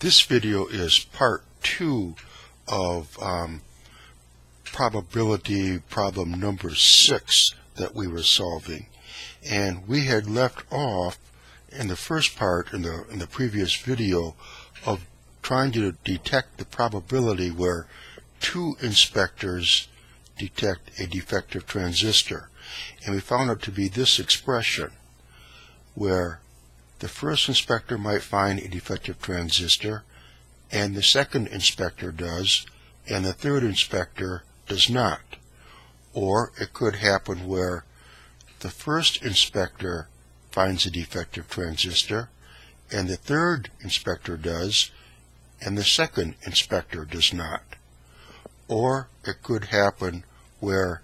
This video is part 2 of probability problem number 6 that we were solving. And we had left off in the first part in the previous video of trying to detect the probability where two inspectors detect a defective transistor. And we found it to be this expression, where the first inspector might find a defective transistor, and the second inspector does, and the third inspector does not. Or it could happen where the first inspector finds a defective transistor, and the third inspector does, and the second inspector does not. Or it could happen where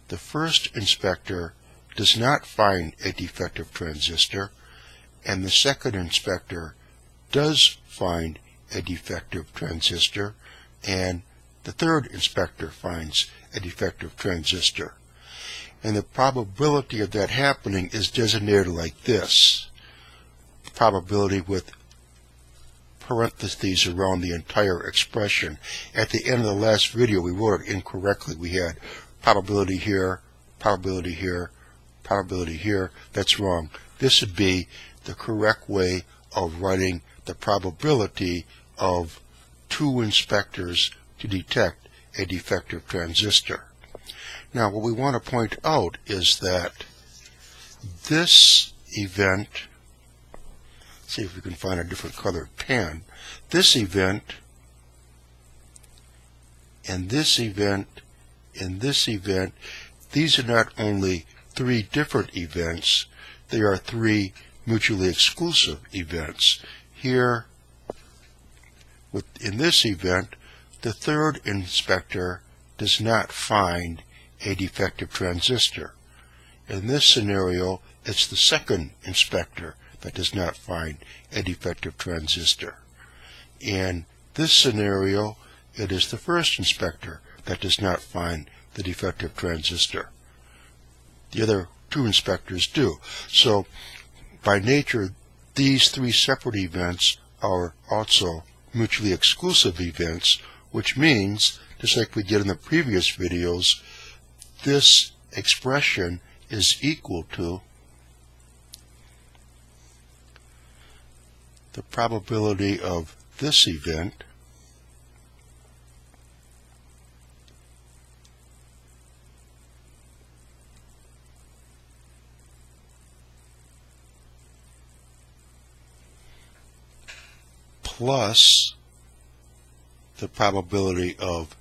the first inspector does not find a defective transistor, and the second inspector does find a defective transistor, and the third inspector finds a defective transistor. And the probability of that happening is designated like this. Probability with parentheses around the entire expression. At the end of the last video, we wrote it incorrectly. We had probability here, probability here, probability here. That's wrong. This would be the correct way of writing the probability of two inspectors to detect a defective transistor. Now, what we want to point out is that this event, see if we can find a different colored pen, this event, and this event, and this event, these are not only three different events, they are three mutually exclusive events. Here, in this event, the third inspector does not find a defective transistor. In this scenario, it's the second inspector that does not find a defective transistor. In this scenario, it is the first inspector that does not find the defective transistor. The other two inspectors do. So, by nature, these three separate events are also mutually exclusive events, which means, just like we did in the previous videos, this expression is equal to the probability of this event plus the probability of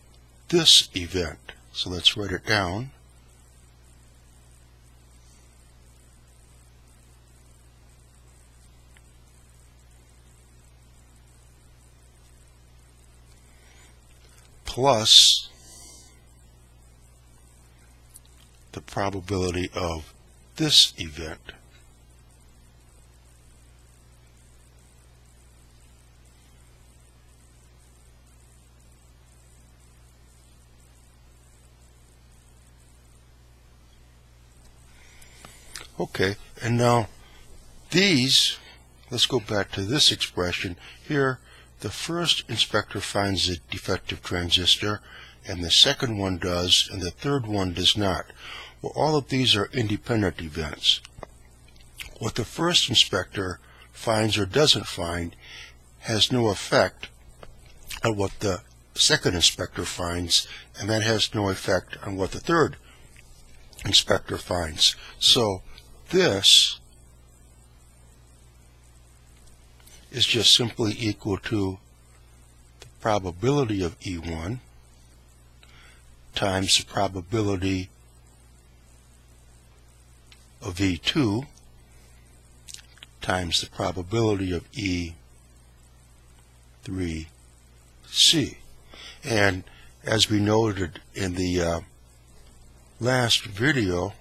this event. So let's write it down. Plus the probability of this event. Okay, and now these, let's go back to this expression. Here, the first inspector finds a defective transistor, and the second one does, and the third one does not. Well, all of these are independent events. What the first inspector finds or doesn't find has no effect on what the second inspector finds, and that has no effect on what the third inspector finds. So, this is just simply equal to the probability of E1 times the probability of E2 times the probability of E3C. And as we noted in the last video,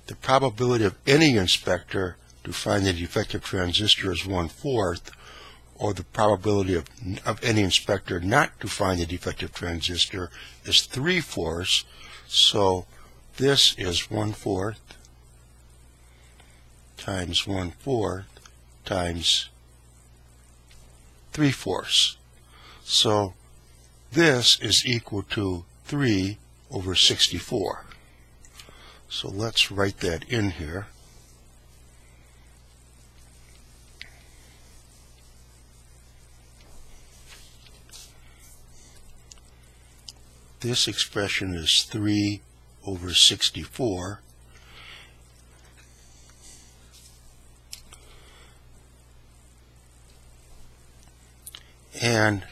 the probability of any inspector to find the defective transistor is 1/4, or the probability of any inspector not to find the defective transistor is 3/4. So this is 1/4 times 1/4 times 3/4. So this is equal to 3 over 64. So let's write that in here. This expression is 3 over 64. And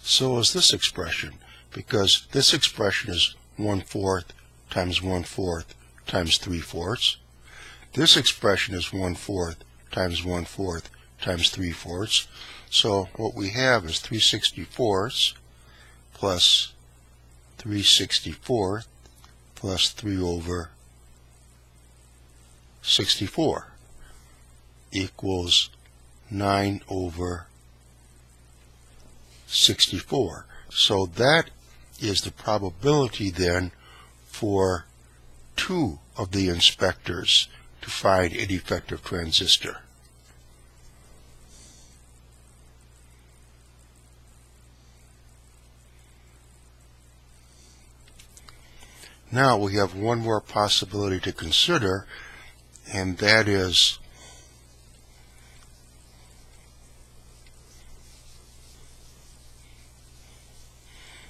so is this expression, because this expression is 1/4 times 1/4 times 3/4. This expression is 1/4 times 1/4 times 3/4. So what we have is 3/64 plus 3/64 plus 3 over 64 equals 9 over 64. So that is the probability then for 2 of the inspectors to find a defective transistor. Now we have one more possibility to consider, and that is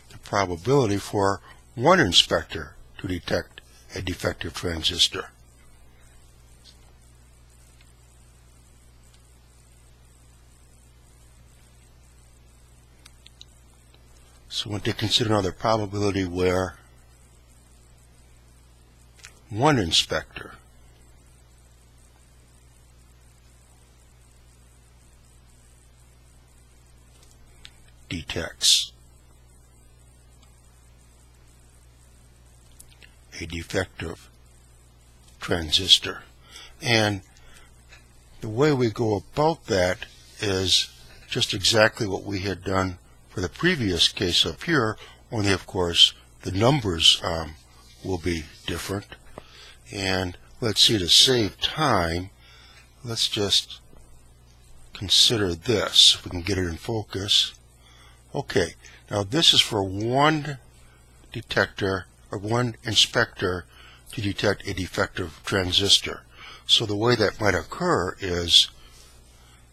the probability for 1 inspector to detect a defective transistor. So we want to consider another probability where 1 inspector detects a defective transistor. And the way we go about that is just exactly what we had done for the previous case up here, only of course the numbers will be different. And let's see, to save time, let's just consider this, if we can get it in focus. Okay, now this is for 1 detector, or 1 inspector to detect a defective transistor. So the way that might occur is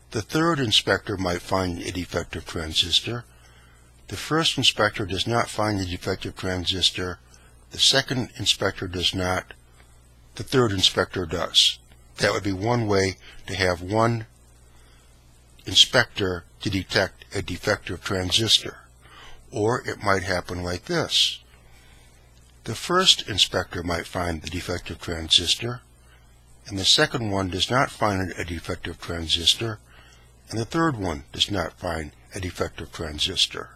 the 3rd inspector might find a defective transistor. The 1st inspector does not find the defective transistor. The 2nd inspector does not. The 3rd inspector does. That would be one way to have 1 inspector to detect a defective transistor. Or it might happen like this. The 1st inspector might find the defective transistor, and the 2nd one does not find a defective transistor, and the 3rd one does not find a defective transistor.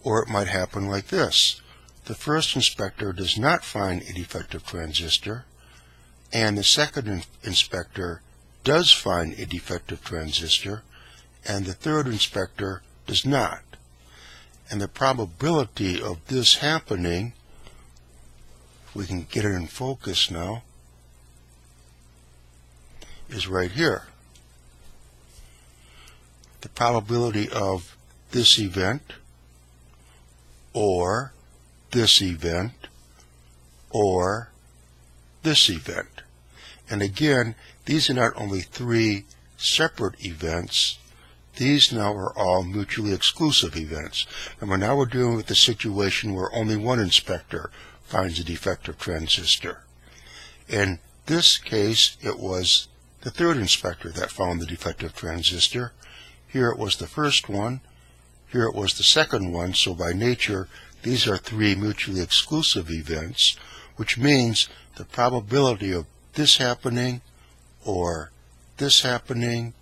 Or it might happen like this. The 1st inspector does not find a defective transistor, and the 2nd inspector does find a defective transistor, and the 3rd inspector does not. And the probability of this happening, if we can get it in focus now, is right here. The probability of this event, or this event, or this event. And again, these are not only 3 separate events, these now are all mutually exclusive events. Remember, now we're dealing with the situation where only 1 inspector finds a defective transistor. In this case, it was the 3rd inspector that found the defective transistor. Here it was the 1st one. Here it was the 2nd one. So by nature, these are 3 mutually exclusive events, which means the probability of this happening, or this happening,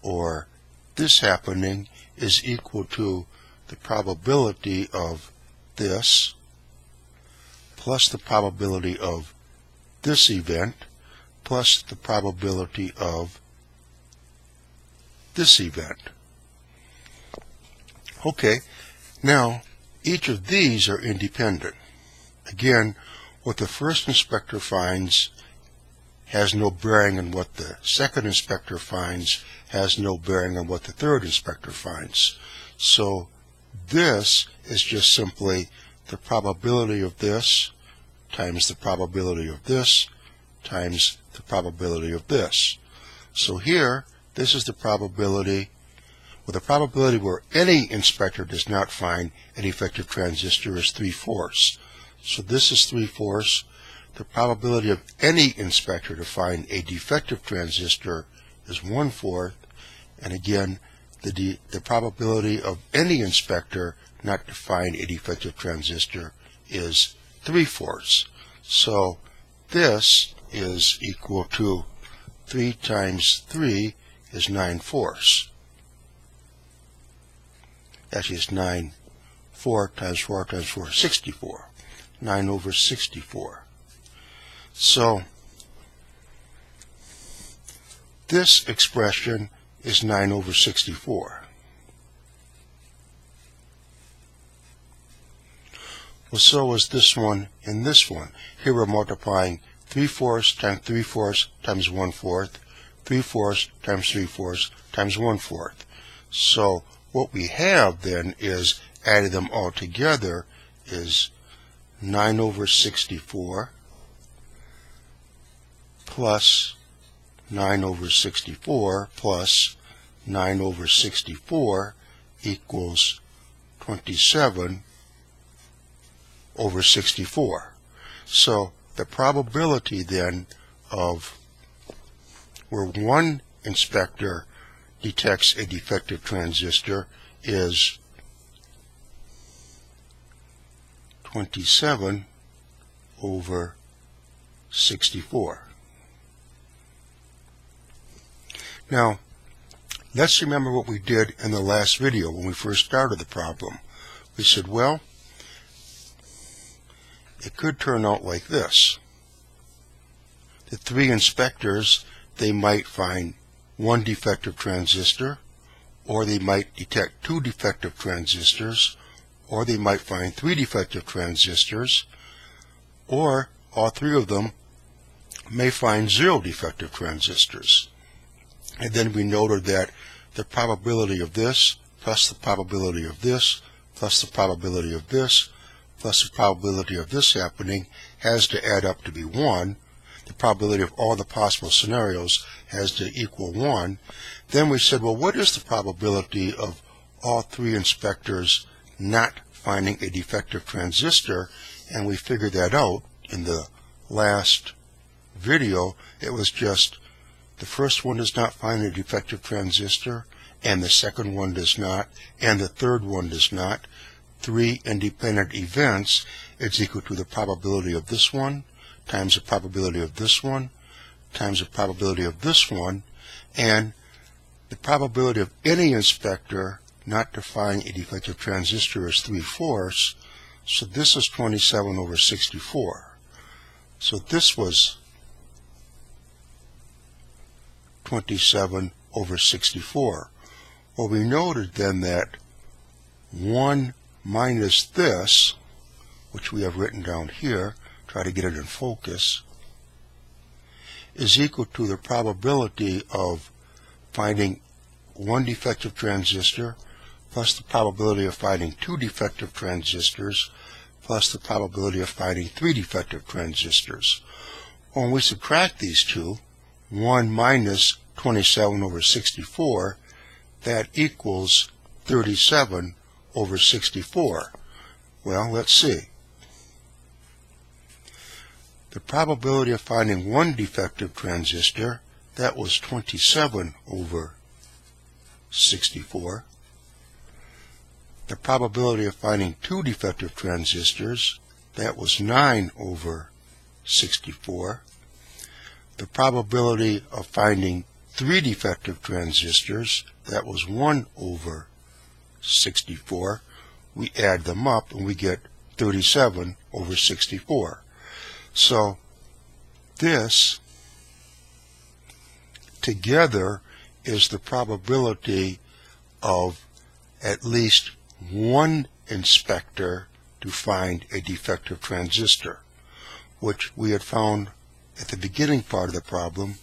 or this happening is equal to the probability of this plus the probability of this event plus the probability of this event. Okay, now each of these are independent. Again, what the 1st inspector finds has no bearing on what the second inspector finds, has no bearing on what the third inspector finds. So this is just simply the probability of this times the probability of this times the probability of this. So here, this is the probability, the probability where any inspector does not find a defective transistor is 3/4. So this is 3/4. The probability of any inspector to find a defective transistor is 1/4. And again, the probability of any inspector not to find a defective transistor is 3/4. So this is equal to 3 times 3 is 9/4. Actually, it's 4 times 4 times 4 is 64. 9/64. So this expression is 9/64. Well, so is this one and this one. Here we're multiplying 3/4 times 3/4 times 1/4, 3/4 times 3/4 times 1/4. So what we have then is, adding them all together, is 9/64 plus 9/64 plus 9/64 equals 27/64. So the probability then of where one inspector detects a defective transistor is 27/64. Now, let's remember what we did in the last video when we first started the problem. We said, well, it could turn out like this. The three inspectors, they might find one defective transistor, or they might detect two defective transistors, or they might find three defective transistors, or all three of them may find 0 defective transistors. And then we noted that the probability of this plus the probability of this plus the probability of this plus the probability of this happening has to add up to be 1. The probability of all the possible scenarios has to equal 1. Then we said, well, what is the probability of all three inspectors not finding a defective transistor? And we figured that out in the last video. It was just the first one does not find a defective transistor, and the second one does not, and the third one does not. 3 independent events is equal to the probability of this one times the probability of this one times the probability of this one, and the probability of any inspector not to find a defective transistor is 3/4. So this is 27/64. So this was 27/64. Well, we noted then that 1 minus this, which we have written down here, try to get it in focus, is equal to the probability of finding one defective transistor plus the probability of finding two defective transistors plus the probability of finding three defective transistors. When we subtract these two, 1 minus 27/64, that equals 37/64. Well, let's see. The probability of finding one defective transistor, that was 27/64. The probability of finding two defective transistors, that was 9/64. The probability of finding three defective transistors, that was 1/64. We add them up and we get 37/64. So this together is the probability of at least one inspector to find a defective transistor, which we had found at the beginning part of the problem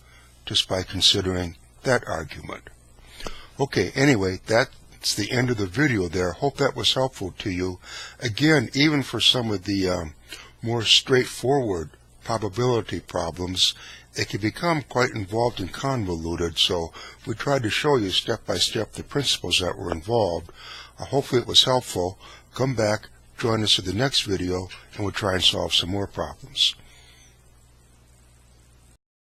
just by considering that argument. Okay, anyway, that's the end of the video there. Hope that was helpful to you. Again, even for some of the more straightforward probability problems, it can become quite involved and convoluted, so we tried to show you step by step the principles that were involved. Hopefully it was helpful. Come back, join us in the next video, and we'll try and solve some more problems.